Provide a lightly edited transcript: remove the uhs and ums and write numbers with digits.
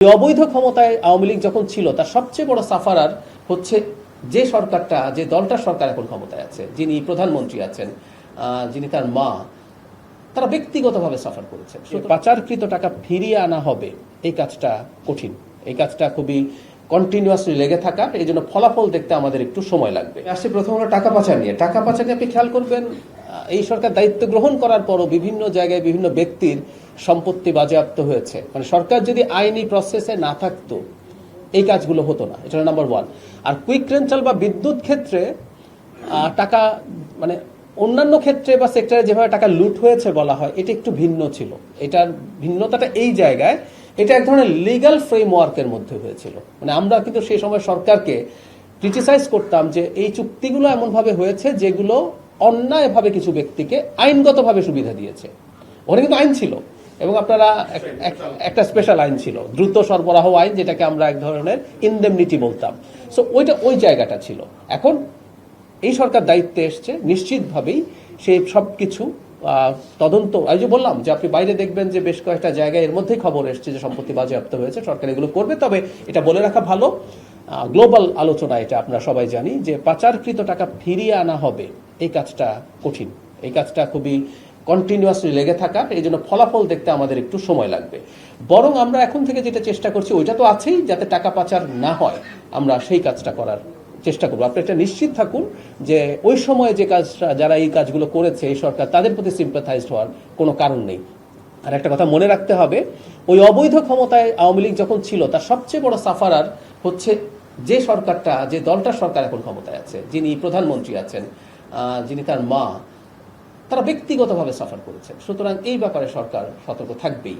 অবৈধ ক্ষমতায় আওয়ামী লীগ যখন ছিল তার সবচেয়ে বড় সাফারার হচ্ছে যে সরকারটা, যে দলটার সরকার এখন ক্ষমতায় আছে, যিনি প্রধানমন্ত্রী আছেন, যিনি তার মা, তারা ব্যক্তিগতভাবে সাফার করেছেন। পাচারকৃত টাকা ফিরিয়ে আনা হবে, এই কাজটা কঠিন, এই কাজটা খুবই কন্টিনিউয়াসলি লেগে থাকা, এই জন্য ফলাফল দেখতে আমাদের একটু সময় লাগবে। আসছে প্রথম হলো টাকা পাচার নিয়ে। টাকা পাচার নিয়ে আপনি খেয়াল করবেন, এই সরকার দায়িত্ব গ্রহণ করার পরও বিভিন্ন জায়গায় বিভিন্ন ব্যক্তির সম্পত্তি বাজেয়াপ্ত হয়েছে। মানে সরকার যদি আইনি প্রসেসে না থাকতো এই কাজগুলো হতো না। এটা নাম্বার ওয়ান। আর কুইক রেন্টাল বা বিদ্যুৎ ক্ষেত্রে টাকা, মানে অন্যান্য ক্ষেত্রে বা সেক্টরে যেভাবে টাকা লুট হয়েছে বলা হয়, এটা একটু ভিন্ন ছিল। এটার ভিন্নতাটা এই জায়গায়, এটা এক ধরনের লিগ্যাল ফ্রেমওয়ার্কের মধ্যে হয়েছিল। মানে আমরা কিন্তু সেই সময় সরকারকে ক্রিটিসাইজ করতাম যে এই চুক্তিগুলো এমনভাবে হয়েছে যেগুলো অন্যায়ভাবে কিছু ব্যক্তিকে আইনগতভাবে সুবিধা দিয়েছে। ওখানে কিন্তু আইন ছিল, এবং আপনারা একটা স্পেশাল আইন ছিল, দ্রুত সরবরাহ আইন, যেটাকে আমরা এক ধরনের ইনডেমনিটি বলতাম। সো ওইটা ওই জায়গাটা ছিল। এখন এই সরকার দায়িত্বে এসছে, নিশ্চিতভাবেই সেই সব কিছু তদন্ত। আমি যে বললাম যে আপনি বাইরে দেখবেন যে বেশ কয়েকটা জায়গায় এর মধ্যেই খবর এসছে যে সম্পত্তি বাজেয়াপ্ত হয়েছে, সরকার এগুলো করবে। তবে এটা বলে রাখা ভালো, গ্লোবাল আলোচনা, এটা আমরা সবাই জানি যে পাচারকৃত টাকা ফিরিয়ে আনা হবে, এই কাজটা কঠিন, এই কাজটা খুবই কন্টিনিউয়াসলি লেগে থাকা, এই জন্য ফলাফল দেখতে আমাদের একটু সময় লাগবে। বরং আমরা এখন থেকে যেটা চেষ্টা করছি, ওইটা তো আছেই, যাতে টাকা পাচার না হয় আমরা সেই কাজটা করার চেষ্টা করবো। আপনি এটা নিশ্চিত থাকুন যে ওই সময় যে কাজটা, যারা এই কাজগুলো করেছে এই সরকার, তাদের প্রতি সিম্পাথাইজড হওয়ার কোনো কারণ নেই। আর একটা কথা মনে রাখতে হবে, ওই অবৈধ ক্ষমতায় আওয়ামী লীগ যখন ছিল তার সবচেয়ে বড় সাফারার হচ্ছে যে সরকারটা, যে দলটার সরকার এখন ক্ষমতায় আছে, যিনি প্রধানমন্ত্রী আছেন, যিনি তার মা, তারা ব্যক্তিগতভাবে সাফার করেছেন। সুতরাং এই ব্যাপারে সরকার সতর্ক থাকবেই।